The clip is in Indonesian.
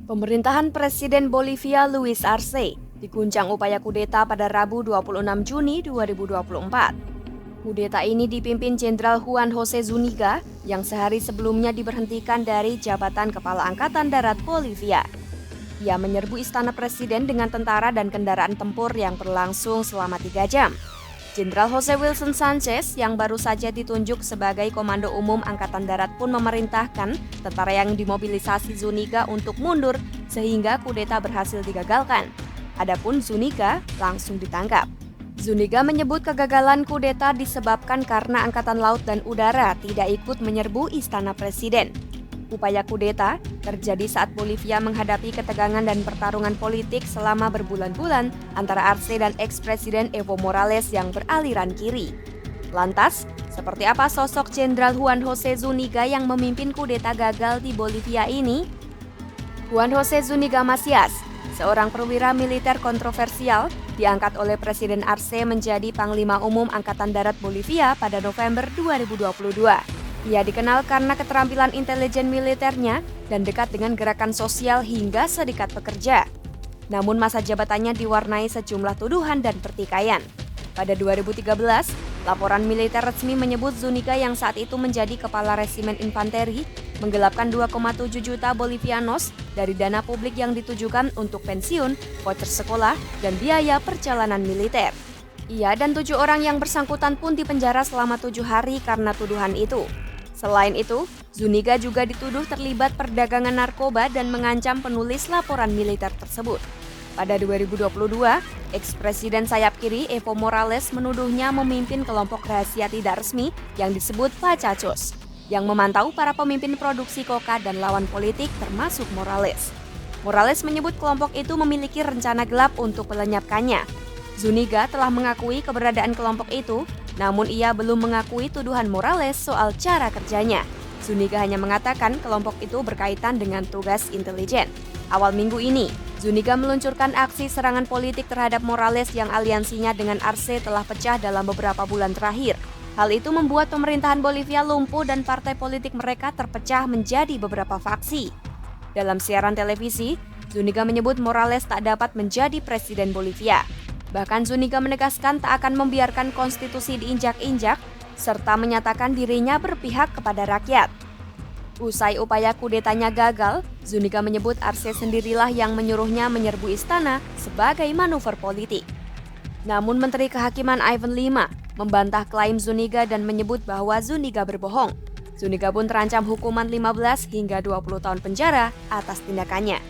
Pemerintahan Presiden Bolivia Luis Arce diguncang upaya kudeta pada Rabu 26 Juni 2024. Kudeta ini dipimpin Jenderal Juan José Zúñiga yang sehari sebelumnya diberhentikan dari jabatan Kepala Angkatan Darat Bolivia. Ia menyerbu istana presiden dengan tentara dan kendaraan tempur yang berlangsung selama 3 jam. Jenderal José Wilson Sánchez yang baru saja ditunjuk sebagai Komando Umum Angkatan Darat pun memerintahkan tentara yang dimobilisasi Zúñiga untuk mundur sehingga kudeta berhasil digagalkan. Adapun Zúñiga langsung ditangkap. Zúñiga menyebut kegagalan kudeta disebabkan karena Angkatan Laut dan Udara tidak ikut menyerbu istana presiden. Upaya kudeta terjadi saat Bolivia menghadapi ketegangan dan pertarungan politik selama berbulan-bulan antara Arce dan eks-presiden Evo Morales yang beraliran kiri. Lantas, seperti apa sosok Jenderal Juan José Zúñiga yang memimpin kudeta gagal di Bolivia ini? Juan José Zúñiga Macias, seorang perwira militer kontroversial, diangkat oleh Presiden Arce menjadi Panglima Umum Angkatan Darat Bolivia pada November 2022. Ia dikenal karena keterampilan intelijen militernya dan dekat dengan gerakan sosial hingga serikat pekerja. Namun masa jabatannya diwarnai sejumlah tuduhan dan pertikaian. Pada 2013, laporan militer resmi menyebut Zúñiga yang saat itu menjadi kepala resimen infanteri menggelapkan 2,7 juta Bolivianos dari dana publik yang ditujukan untuk pensiun, voucher sekolah, dan biaya perjalanan militer. Ia dan 7 orang yang bersangkutan pun dipenjara selama 7 hari karena tuduhan itu. Selain itu, Zúñiga juga dituduh terlibat perdagangan narkoba dan mengancam penulis laporan militer tersebut. Pada 2022, eks-presiden sayap kiri Evo Morales menuduhnya memimpin kelompok rahasia tidak resmi yang disebut Pacachos, yang memantau para pemimpin produksi koka dan lawan politik termasuk Morales. Morales menyebut kelompok itu memiliki rencana gelap untuk melenyapkannya. Zúñiga telah mengakui keberadaan kelompok itu, namun ia belum mengakui tuduhan Morales soal cara kerjanya. Zúñiga hanya mengatakan kelompok itu berkaitan dengan tugas intelijen. Awal minggu ini, Zúñiga meluncurkan aksi serangan politik terhadap Morales yang aliansinya dengan Arce telah pecah dalam beberapa bulan terakhir. Hal itu membuat pemerintahan Bolivia lumpuh dan partai politik mereka terpecah menjadi beberapa faksi. Dalam siaran televisi, Zúñiga menyebut Morales tak dapat menjadi presiden Bolivia. Bahkan Zúñiga menegaskan tak akan membiarkan konstitusi diinjak-injak, serta menyatakan dirinya berpihak kepada rakyat. Usai upaya kudetanya gagal, Zúñiga menyebut Arce sendirilah yang menyuruhnya menyerbu istana sebagai manuver politik. Namun Menteri Kehakiman Ivan Lima membantah klaim Zúñiga dan menyebut bahwa Zúñiga berbohong. Zúñiga pun terancam hukuman 15 hingga 20 tahun penjara atas tindakannya.